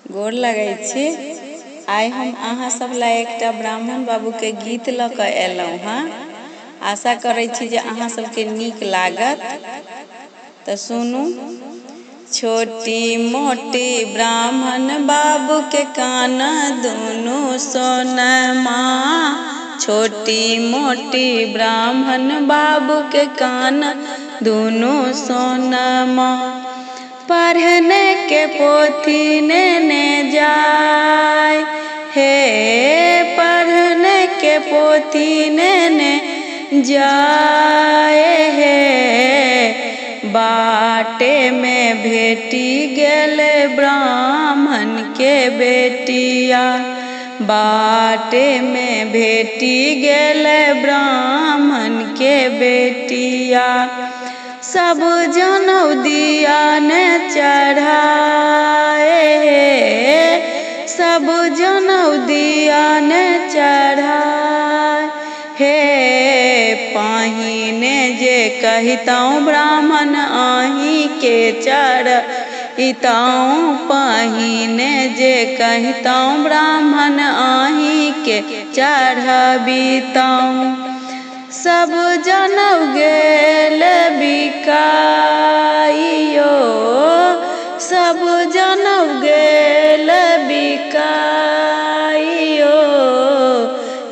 गोर लगै छी। आइ हम अहाँ सब ला एकटा ब्राह्मण बाबू के गीत ल क एलहुँ हँ। आशा करै छी जे अहाँ सबके नीक लागत। तो सुनू। छोटी मोटी ब्राह्मण बाबू के कान दुनू सोनमा। छोटी मोटी ब्राह्मण बाबू के कान दुनू सोनमा। पढ़ने के पोथी ने जाय हे, पढ़ने के पोथी ने जाए हे। बाटे में भेटी गेल ब्राह्मण के बेटिया। बाटे में भेटी गेल ब्राह्मण के बेटिया। सब जनौ दिया ने चढ़ाए हे, सब जनौ दिया ने चढ़ाए हे। पाहिने जे कहितौं ब्राह्मण आही के चढ़इतौं। पाहिने जे कहितौं ब्राह्मण आही के चढ़बितौं। सब जनौ गेल बिकाइयो, सब जनौ गेल बिकाइयो।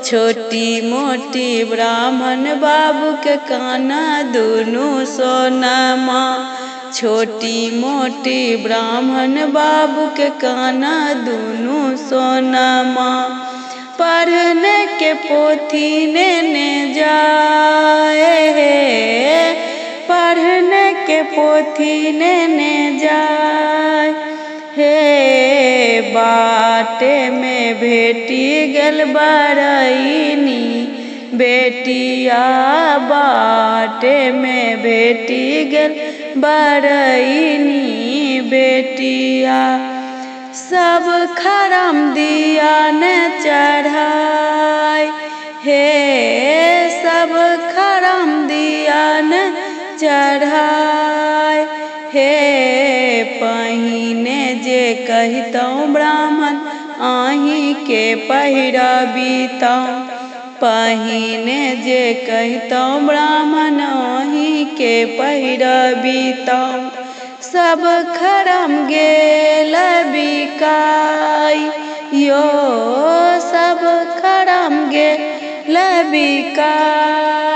छोटी मोटी ब्राह्मण बाबू के कान दुनू सोनमा। छोटी मोटी ब्राह्मण बाबू के कान दुनू सोनमा। पढ़ने के पोथी ने जाए हे, पढ़ने के पोथी ने जाए हे। बाटे में भेटी गेल बरइनी बेटिया। बाटे में भेटी गेल बरइनी बेटिया। सब खरम दिया ने चढ़ाए हे, सब खरम दिया ने चढ़ाए हे। पहिने जे कहितौं ब्राह्मण आही के पहिरबितौं। पहिने जे कहितौं ब्राह्मण आही के पहिरबितौं। सब खरम गेल बिकाइयो, सब खरम गेल बिकाइयो।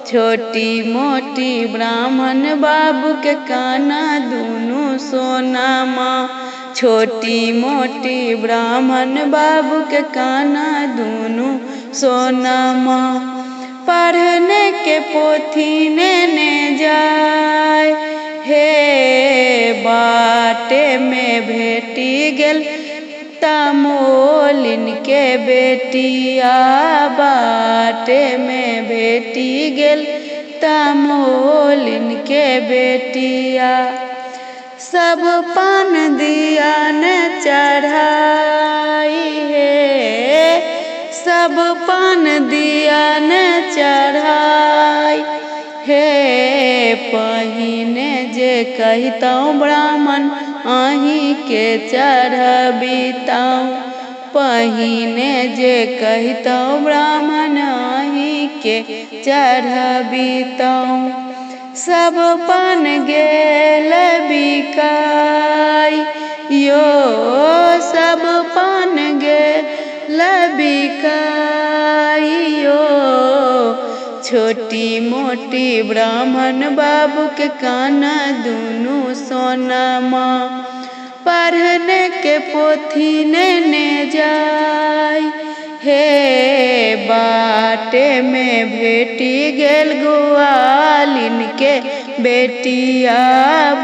छोटी मोटी ब्राह्मण बाबू के कान दुनू सोनमा। छोटी मोटी ब्राह्मण बाबू के कान दुनू सोनमा। पढ़ने के पोथी ने जाय हे। बाटे में भेटी गेल तमोलिन के बेटिया। बाटे में भेटी गेल तमोलिन के बेटिया। सब पान दिया ने चढ़ाई हे, सब पान दिया ने चढ़ाई हे। पहिने जे कहितौं ब्राह्मण आही के चढ़बितौं। पहिने जे कहितौं ब्राह्मण आही के चढ़बितौं। सब पान गेल बिकाइयो, सब पान गेल बिकाइयो। छोटी मोटी ब्राह्मण बाबू के कान दुनू सोनमा। पढ़ने के पोथी ने जाय हे। बाटे में भेटी गेल ग्वालिन के बेटिया।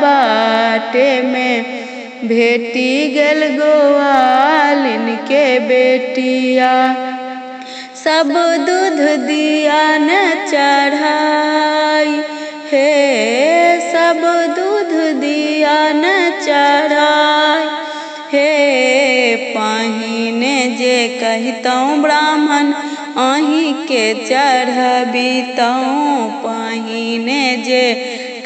बाटे में भेटी गेल ग्वालिन के बेटिया। सब दूध दिया ने चढ़ाई हे, सब दूध दिया ने चढ़ाई हे। पहिने जे कहितौं ब्राह्मण आही के चढ़बितौं। पहिने जे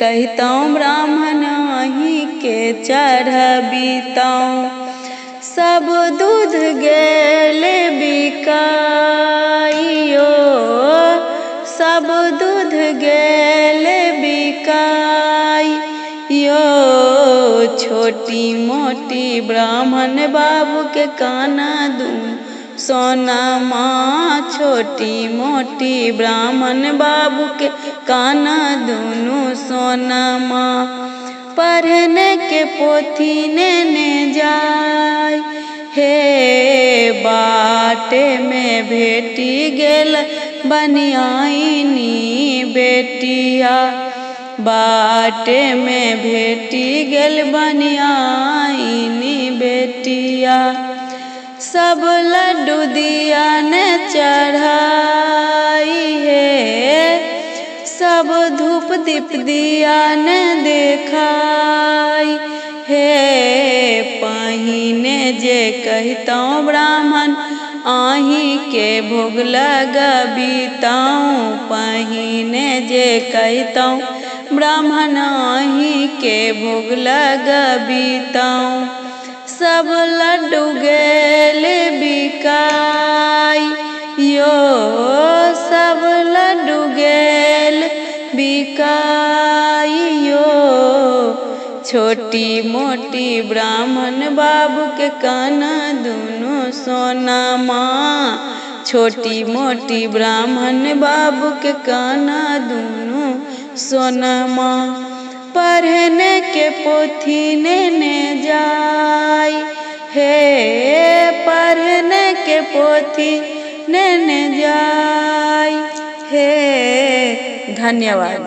कहितौं ब्राह्मण आही के चढ़बितौं। सब दूध गेल बिकाइयो, सब दूध गेल बिकाइयो। छोटी मोटी ब्राह्मण बाबू के काना दूं सोनमा, छोटी मोटी ब्राह्मण बाबू के काना दूनु सोनमा। पढ़ने के पोथी नेने जाय, हे बाटे में भेटी गेल बनियाइनी बेटिया, बाटे में भेटी गेल बनियाइनी बेटिया। सब लड्डू दिया ने चढ़ाई है, सब धूप दीप दिया ने देखाई है। पहिने जे कहतौं ब्राह्मण आही के भोग लगबितौं, पहिने जे कहतौं ब्राह्मण आही के भोग लगबितौं। सब लड्डू गेल बिकाइयो, सब लड्डू गेल बिकाइयो। छोटी मोटी ब्राह्मण बाबू के काना दूनु सोनमा, छोटी मोटी ब्राह्मण बाबू के काना दूनु सोनमा। पढ़ने के पोथी नेने जाय, हे पढ़ने के पोथी नेने जाय हे। धन्यवाद।